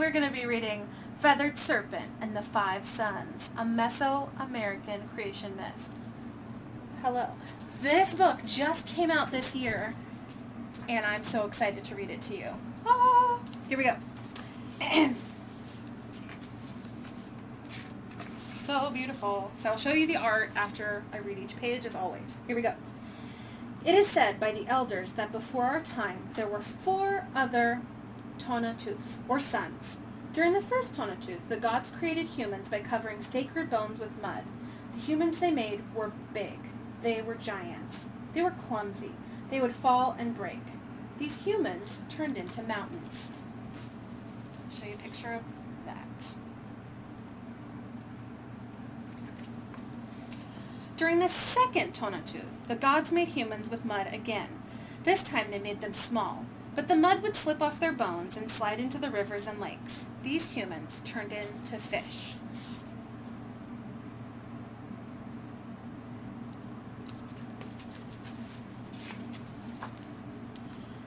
we're going to be reading Feathered Serpent and the Five Sons, a Mesoamerican creation myth. Hello. This book just came out this year, and I'm so excited to read it to you. Ah, here we go. So beautiful. So I'll show you the art after I read each page, as always. Here we go. It is said by the elders that before our time there were 4 other Tonatiuhs, or sons. During the first Tonatiuh, the gods created humans by covering sacred bones with mud. The humans they made were big. They were giants. They were clumsy. They would fall and break. These humans turned into mountains. I'll show you a picture of that. During the second Tonatiuh, the gods made humans with mud again. This time they made them small, but the mud would slip off their bones and slide into the rivers and lakes. These humans turned into fish.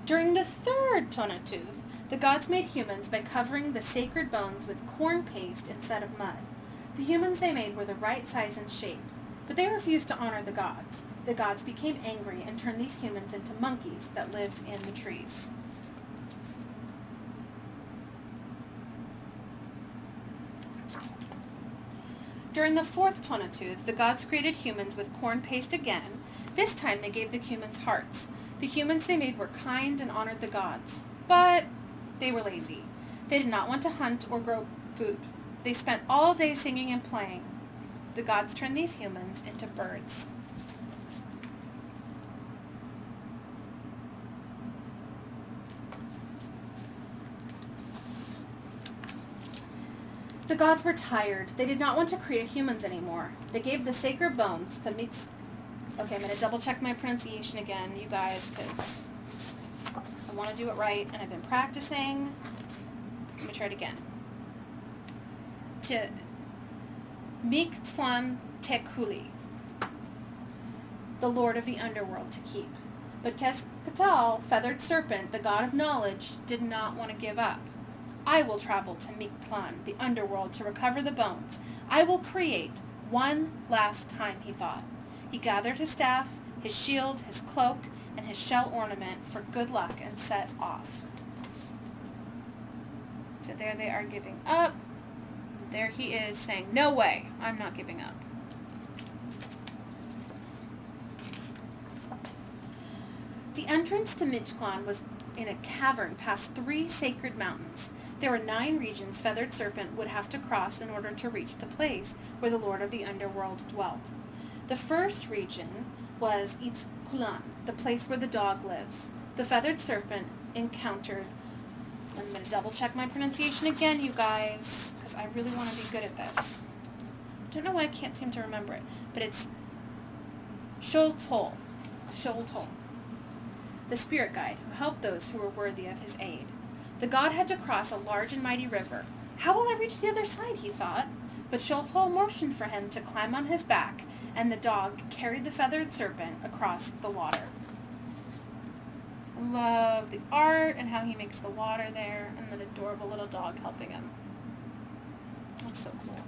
During the third Tonatiuh, the gods made humans by covering the sacred bones with corn paste instead of mud. The humans they made were the right size and shape, but they refused to honor the gods. The gods became angry and turned these humans into monkeys that lived in the trees. During the fourth Tonatiuh, the gods created humans with corn paste again. This time they gave the humans hearts. The humans they made were kind and honored the gods, but they were lazy. They did not want to hunt or grow food. They spent all day singing and playing. The gods turned these humans into birds. The gods were tired. They did not want to create humans anymore. They gave the sacred bones to mix. Okay, I'm going to double check my pronunciation again, you guys, because I want to do it right, and I've been practicing. Let me try it again. To Tonatiuh, the lord of the underworld, to keep. But Quetzal, feathered serpent, the god of knowledge, did not want to give up. I will travel to Mictlan, the underworld, to recover the bones. I will create one last time, he thought. He gathered his staff, his shield, his cloak, and his shell ornament for good luck and set off. So there they are giving up. There he is saying, no way, I'm not giving up. The entrance to Mictlan was in a cavern past 3 sacred mountains. There were 9 regions Feathered Serpent would have to cross in order to reach the place where the Lord of the Underworld dwelt. The first region was Itzkulan, the place where the dog lives. The Feathered Serpent encountered, I'm going to double check my pronunciation again, you guys, because I really want to be good at this. I don't know why I can't seem to remember it, but it's Sholtol, the spirit guide who helped those who were worthy of his aid. The god had to cross a large and mighty river. How will I reach the other side, he thought. But Sholtol motioned for him to climb on his back, and the dog carried the feathered serpent across the water. Love the art and how he makes the water there, and that adorable little dog helping him. That's so cool.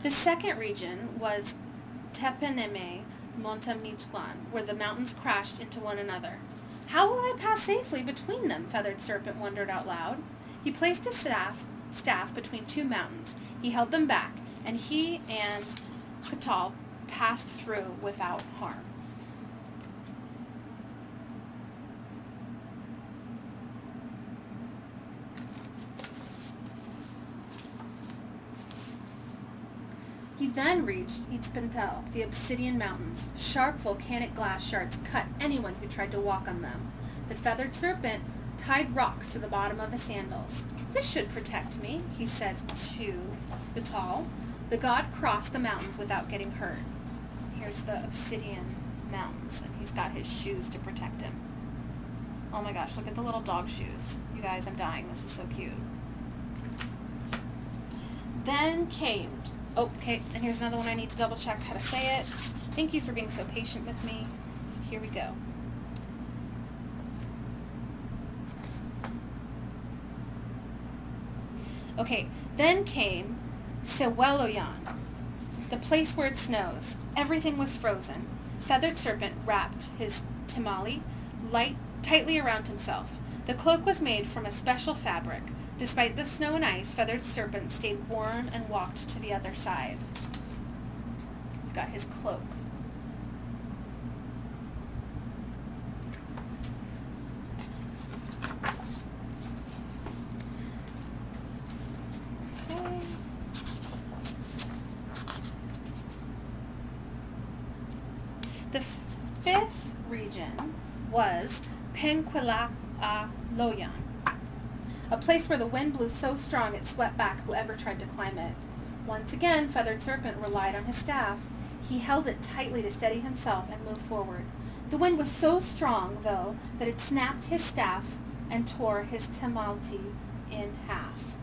The second region was Tepeneme Mictlan, where the mountains crashed into one another. How will I pass safely between them? Feathered Serpent wondered out loud. He placed his staff between 2 mountains. He held them back, and he and Quetzal passed through without harm. He then reached Itzpentel, the obsidian mountains. Sharp volcanic glass shards cut anyone who tried to walk on them. But Feathered Serpent tied rocks to the bottom of his sandals. This should protect me, he said to Quetzal. The god crossed the mountains without getting hurt. Here's the obsidian mountains, and he's got his shoes to protect him. Oh my gosh, look at the little dog shoes. You guys, I'm dying. This is so cute. Then came... Oh, okay, and here's another one I need to double check how to say it. Thank you for being so patient with me. Here we go. Okay, then came Seweloyan, the place where it snows. Everything was frozen. Feathered Serpent wrapped his tamale tightly around himself. The cloak was made from a special fabric. Despite the snow and ice, Feathered Serpent stayed warm and walked to the other side. He's got his cloak. Okay. The fifth region was Penquilaloyan, a place where the wind blew so strong it swept back whoever tried to climb it. Once again, Feathered Serpent relied on his staff. He held it tightly to steady himself and move forward. The wind was so strong, though, that it snapped his staff and tore his tamale in half.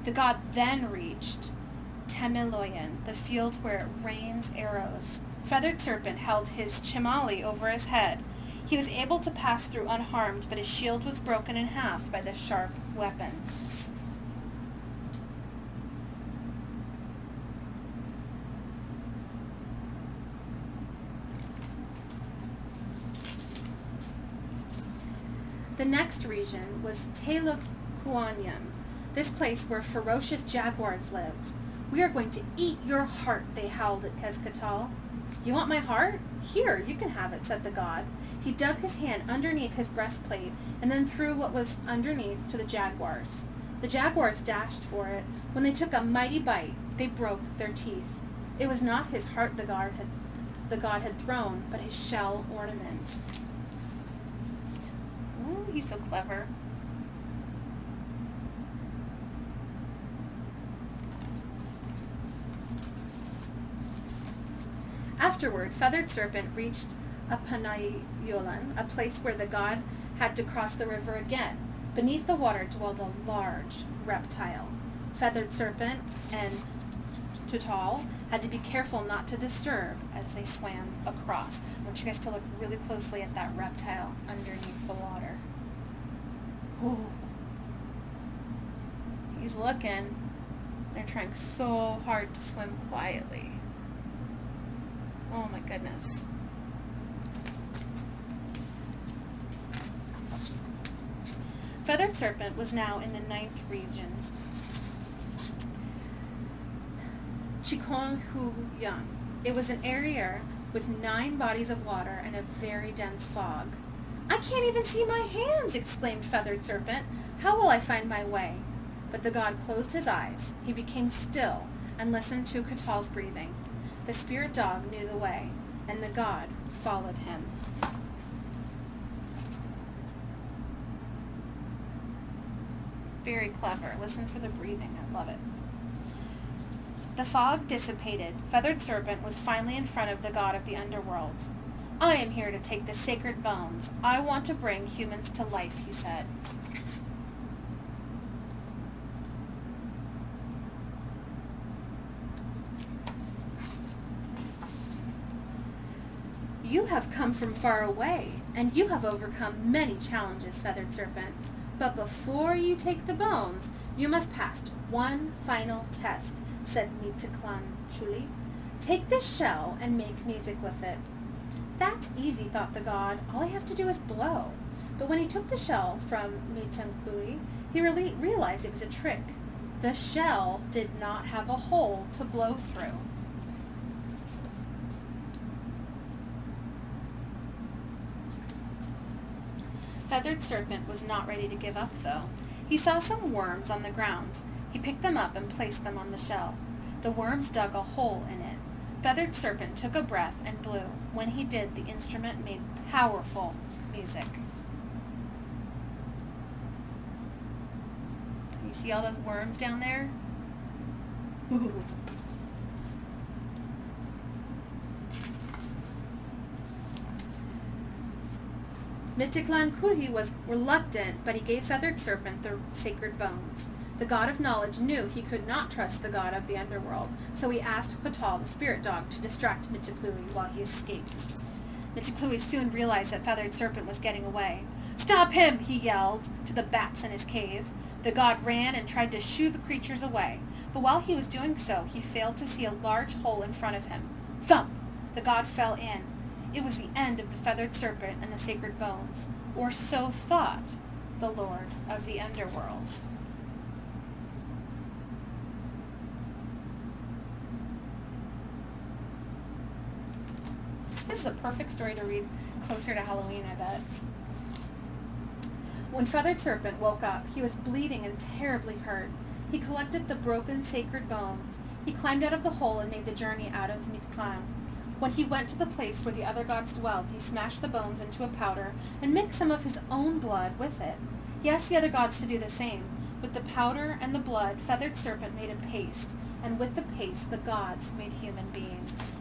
The god then reached Temeloyan, the field where it rains arrows. Feathered Serpent held his chimali over his head. He was able to pass through unharmed, but his shield was broken in half by the sharp weapons. The next region was Tonatiuh, this place where ferocious jaguars lived. "We are going to eat your heart," they howled at Quetzalcoatl. "You want my heart? Here, you can have it," said the god. He dug his hand underneath his breastplate and then threw what was underneath to the jaguars. The jaguars dashed for it. When they took a mighty bite, they broke their teeth. It was not his heart the god had thrown, but his shell ornament. Ooh, he's so clever. Afterward, Feathered Serpent reached Tonatiuh, a place where the god had to cross the river again. Beneath the water dwelled a large reptile. Feathered Serpent and Tonatiuh had to be careful not to disturb as they swam across. I want you guys to look really closely at that reptile underneath the water. Ooh. He's looking. They're trying so hard to swim quietly. Oh my goodness. Feathered Serpent was now in the 9th region. Chikonhuyan. It was an area with 9 bodies of water and a very dense fog. "I can't even see my hands," exclaimed Feathered Serpent. "How will I find my way?" But the god closed his eyes. He became still and listened to Quetzal's breathing. The spirit dog knew the way, and the god followed him. Very clever. Listen for the breathing. I love it. The fog dissipated. Feathered Serpent was finally in front of the god of the underworld. "I am here to take the sacred bones. I want to bring humans to life," he said. "You have come from far away, and you have overcome many challenges, Feathered Serpent. But before you take the bones, you must pass one final test," said Tonatiuh. "Take this shell and make music with it." "That's easy," thought the god. "All I have to do is blow." But when he took the shell from Tonatiuh, he realized it was a trick. The shell did not have a hole to blow through. Feathered Serpent was not ready to give up, though. He saw some worms on the ground. He picked them up and placed them on the shell. The worms dug a hole in it. Feathered Serpent took a breath and blew. When he did, the instrument made powerful music. You see all those worms down there? Ooh. Mictlantecuhtli was reluctant, but he gave Feathered Serpent the sacred bones. The god of knowledge knew he could not trust the god of the underworld, so he asked Quetzal, the spirit dog, to distract Mictlantecuhtli while he escaped. Mictlantecuhtli soon realized that Feathered Serpent was getting away. "Stop him!" he yelled to the bats in his cave. The god ran and tried to shoo the creatures away, but while he was doing so, he failed to see a large hole in front of him. Thump! The god fell in. It was the end of the feathered serpent and the sacred bones, or so thought the Lord of the Underworld. This is a perfect story to read closer to Halloween, I bet. When Feathered Serpent woke up, he was bleeding and terribly hurt. He collected the broken sacred bones. He climbed out of the hole and made the journey out of Mictlan. When he went to the place where the other gods dwelled, he smashed the bones into a powder and mixed some of his own blood with it. He asked the other gods to do the same. With the powder and the blood, Feathered Serpent made a paste, and with the paste, the gods made human beings.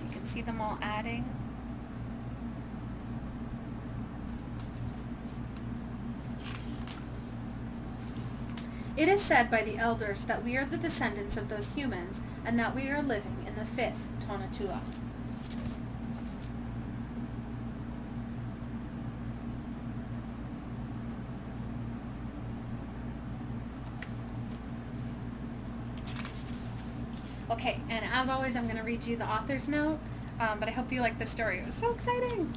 You can see them all adding. It is said by the elders that we are the descendants of those humans and that we are living in the fifth Tonatiuh. Okay, and as always, I'm going to read you the author's note, but I hope you like the story. It was so exciting!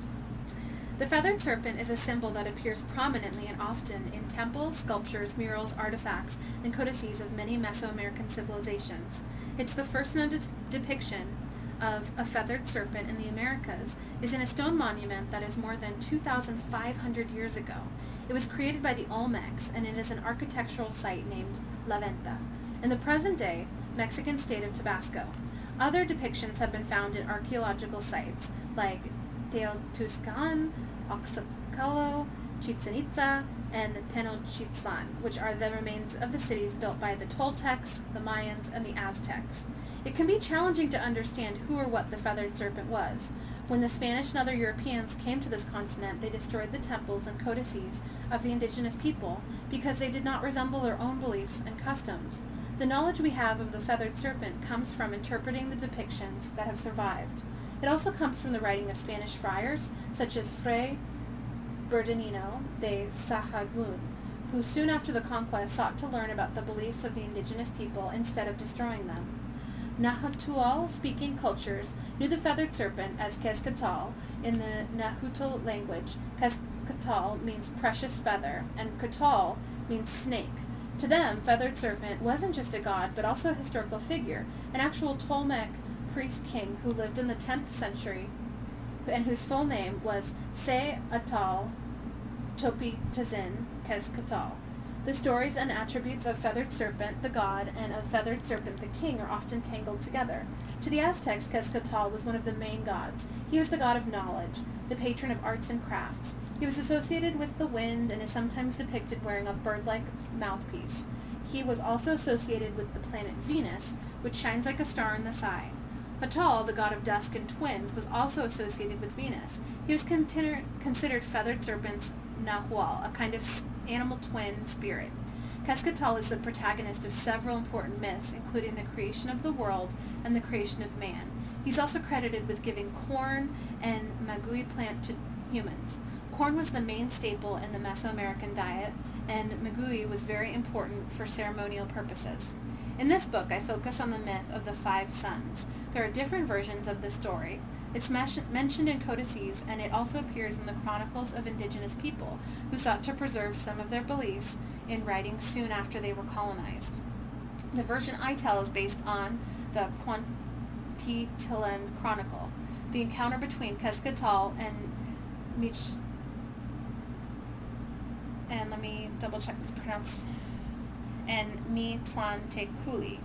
The feathered serpent is a symbol that appears prominently and often in temples, sculptures, murals, artifacts, and codices of many Mesoamerican civilizations. It's the first known depiction of a feathered serpent in the Americas is in a stone monument that is more than 2,500 years ago. It was created by the Olmecs, and it is an architectural site named La Venta, in the present day Mexican state of Tabasco. Other depictions have been found in archaeological sites like Teotihuacan, Oaxaca, Chichen Itza, and Tenochtitlan, which are the remains of the cities built by the Toltecs, the Mayans, and the Aztecs. It can be challenging to understand who or what the feathered serpent was. When the Spanish and other Europeans came to this continent, they destroyed the temples and codices of the indigenous people because they did not resemble their own beliefs and customs. The knowledge we have of the feathered serpent comes from interpreting the depictions that have survived. It also comes from the writing of Spanish friars, such as Fray Bernardino de Sahagún, who soon after the conquest sought to learn about the beliefs of the indigenous people instead of destroying them. Nahuatl-speaking cultures knew the feathered serpent as Quetzalcoatl. In the Nahuatl language, Quetzalcoatl means precious feather, and Quetzal means snake. To them, feathered serpent wasn't just a god, but also a historical figure, an actual Tolmec priest king who lived in the 10th century and whose full name was Se-Atal Topitazin Quetzalcoatl. The stories and attributes of feathered serpent, the god, and of feathered serpent, the king, are often tangled together. To the Aztecs, Quetzalcoatl was one of the main gods. He was the god of knowledge, the patron of arts and crafts. He was associated with the wind and is sometimes depicted wearing a bird-like mouthpiece. He was also associated with the planet Venus, which shines like a star in the sky. Atal, the god of dusk and twins, was also associated with Venus. He was considered feathered serpent's Nahual, a kind of animal twin spirit. Quetzalcoatl is the protagonist of several important myths, including the creation of the world and the creation of man. He's also credited with giving corn and maguey plant to humans. Corn was the main staple in the Mesoamerican diet, and maguey was very important for ceremonial purposes. In this book, I focus on the myth of the 5 sons. There are different versions of the story. It's mentioned in codices, and it also appears in the chronicles of indigenous people who sought to preserve some of their beliefs in writing soon after they were colonized. The version I tell is based on the Quantitilan Chronicle. The encounter between Quetzalcoatl and let me double check this pronounced, and Mictlantecutli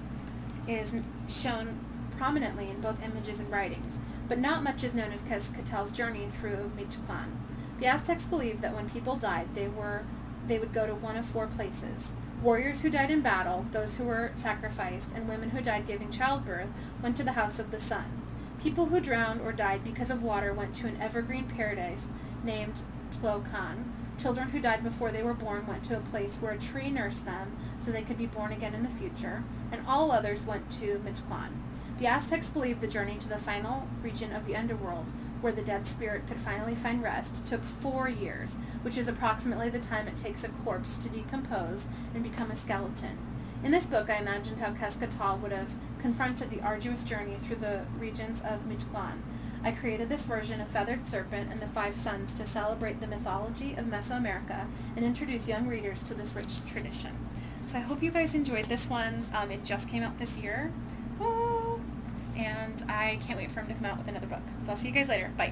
is shown prominently in both images and writings, but not much is known of Quetzalcoatl's journey through Mictlan. The Aztecs believed that when people died, they would go to one of 4 places. Warriors who died in battle, those who were sacrificed, and women who died giving childbirth went to the house of the sun. People who drowned or died because of water went to an evergreen paradise named Tlocan, Children who died before they were born went to a place where a tree nursed them so they could be born again in the future, and all others went to Mictlan. The Aztecs believed the journey to the final region of the underworld, where the dead spirit could finally find rest, took 4 years, which is approximately the time it takes a corpse to decompose and become a skeleton. In this book, I imagined how Quetzalcoatl would have confronted the arduous journey through the regions of Mictlan. I created this version of Feathered Serpent and the Five Sons to celebrate the mythology of Mesoamerica and introduce young readers to this rich tradition. So I hope you guys enjoyed this one. It just came out this year. Woo! And I can't wait for him to come out with another book. So I'll see you guys later. Bye.